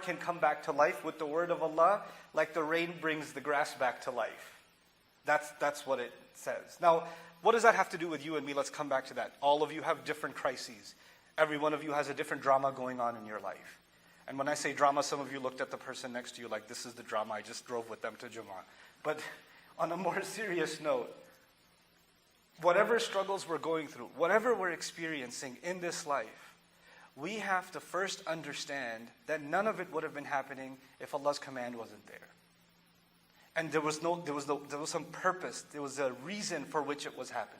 heart can come back to life with the word of Allah, like the rain brings the grass back to life. That's what it says. Now, what does that have to do with you and me? Let's come back to that. All of you have different crises. Every one of you has a different drama going on in your life. And when I say drama, some of you looked at the person next to you like, this is the drama, I just drove with them to Jummah. But on a more serious note, whatever struggles we're going through, whatever we're experiencing in this life, we have to first understand that none of it would have been happening if Allah's command wasn't there. And there was some purpose, there was a reason for which it was happening.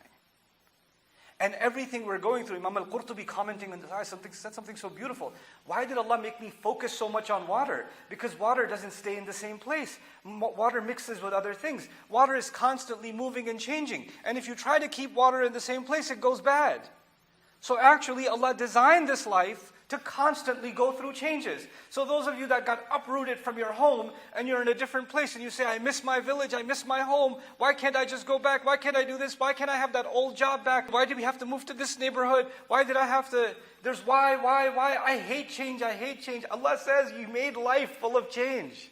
And everything we're going through, Imam al-Qurtubi commenting on this ayah said something so beautiful. Why did Allah make me focus so much on water? Because water doesn't stay in the same place. Water mixes with other things. Water is constantly moving and changing. And if you try to keep water in the same place, it goes bad. So actually, Allah designed this life to constantly go through changes. So those of you that got uprooted from your home and you're in a different place and you say, I miss my village, I miss my home, why can't I just go back? Why can't I do this? Why can't I have that old job back? Why did we have to move to this neighborhood? Why did I have to, there's why? I hate change, I hate change. Allah says you made life full of change.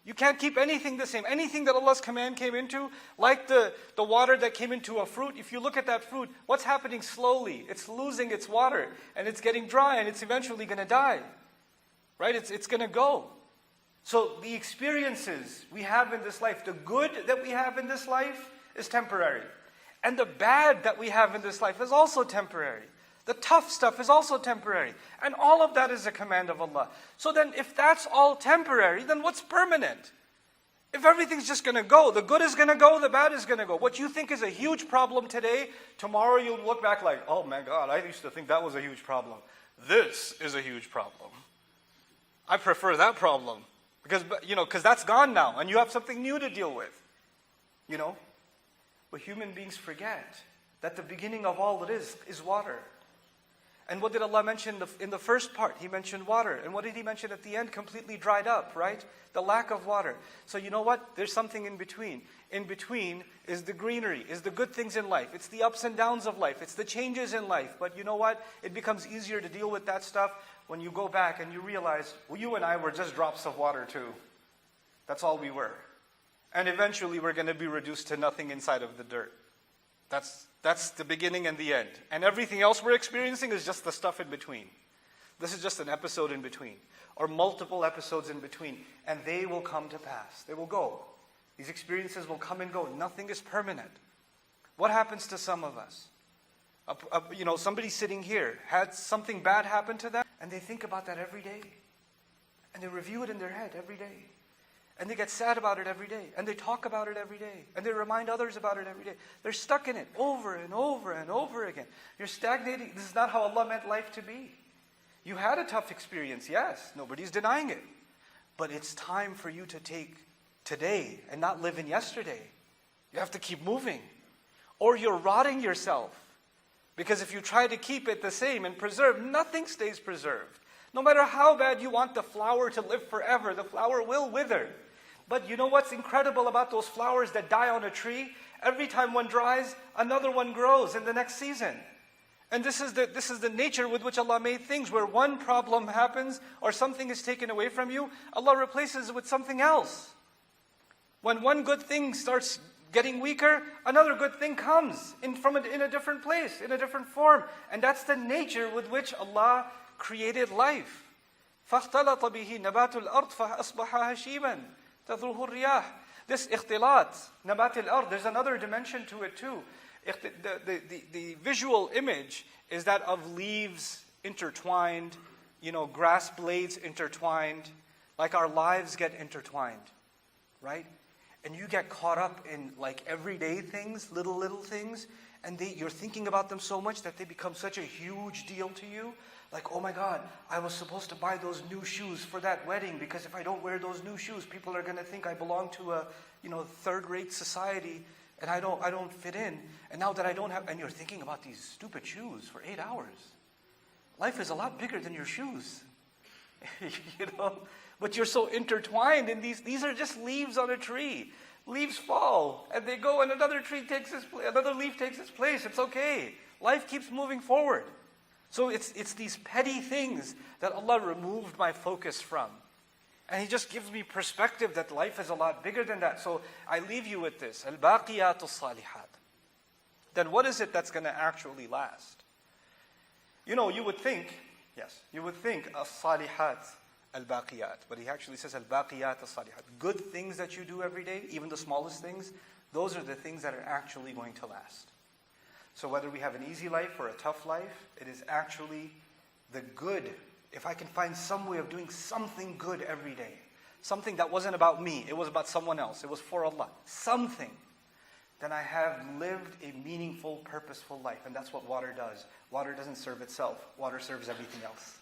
You can't keep anything the same. Anything that Allah's command came into, like the water that came into a fruit, if you look at that fruit, what's happening slowly? It's losing its water, and it's getting dry, and it's eventually going to die. Right? It's going to go. So the experiences we have in this life, the good that we have in this life is temporary. And the bad that we have in this life is also temporary. The tough stuff is also temporary. And all of that is a command of Allah. So then if that's all temporary, then what's permanent? If everything's just going to go, the good is going to go, the bad is going to go. What you think is a huge problem today, tomorrow you'll look back like, oh my God, I used to think that was a huge problem. This is a huge problem. I prefer that problem. Because that's gone now, and you have something new to deal with. But human beings forget that the beginning of all it is water. And what did Allah mention in the first part? He mentioned water. And what did He mention at the end? Completely dried up, right? The lack of water. So you know what? There's something in between. In between is the greenery, is the good things in life. It's the ups and downs of life. It's the changes in life. But you know what? It becomes easier to deal with that stuff when you go back and you realize, well, you and I were just drops of water too. That's all we were. And eventually we're going to be reduced to nothing inside of the dirt. That's the beginning and the end. And everything else we're experiencing is just the stuff in between. This is just an episode in between, or multiple episodes in between. And they will come to pass. They will go. These experiences will come and go. Nothing is permanent. What happens to some of us? Somebody sitting here had something bad happen to them, and they think about that every day. And they review it in their head every day. And they get sad about it every day. And they talk about it every day. And they remind others about it every day. They're stuck in it over and over and over again. You're stagnating. This is not how Allah meant life to be. You had a tough experience, yes. Nobody's denying it. But it's time for you to take today and not live in yesterday. You have to keep moving. Or you're rotting yourself. Because if you try to keep it the same and preserve, nothing stays preserved. No matter how bad you want the flower to live forever, the flower will wither. But you know what's incredible about those flowers that die on a tree? Every time one dries, another one grows in the next season. And this is the nature with which Allah made things, where one problem happens or something is taken away from you, Allah replaces it with something else. When one good thing starts getting weaker, another good thing comes in a different place, in a different form. And that's the nature with which Allah created life. فَاخْتَلَطَ بِهِ نَبَاتُ الْأَرْضِ فَأَصْبَحَ هَشِيمًا تَذْرُهُ الرِّيَاحِ. This ikhtilat, nabat al-ard, there's another dimension to it too. The visual image is that of leaves intertwined, grass blades intertwined, like our lives get intertwined, right? And you get caught up in like everyday things, little things, and you're thinking about them so much that they become such a huge deal to you. Like, oh my God, I was supposed to buy those new shoes for that wedding, because if I don't wear those new shoes, people are going to think I belong to a, third-rate society, and I don't fit in. And now that I don't have, and you're thinking about these stupid shoes for 8 hours. Life is a lot bigger than your shoes, But you're so intertwined in these. These are just leaves on a tree. Leaves fall, and they go, and another leaf takes its place. It's okay. Life keeps moving forward. So it's these petty things that Allah removed my focus from. And he just gives me perspective that life is a lot bigger than that. So I leave you with this. Al-baqiyatu salihat. Then what is it that's going to actually last? You know, you would think as-salihat al-baqiyat. But he actually says al-baqiyat as-salihat. Good things that you do every day, even the smallest things, those are the things that are actually going to last. So whether we have an easy life or a tough life, it is actually the good. If I can find some way of doing something good every day, something that wasn't about me, it was about someone else, it was for Allah, something, then I have lived a meaningful, purposeful life. And that's what water does. Water doesn't serve itself. Water serves everything else.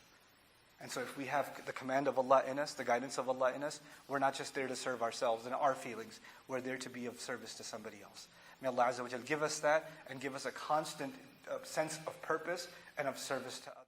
And so if we have the command of Allah in us, the guidance of Allah in us, we're not just there to serve ourselves and our feelings. We're there to be of service to somebody else. May Allah Azza wa Jal give us that and give us a constant sense of purpose and of service to others.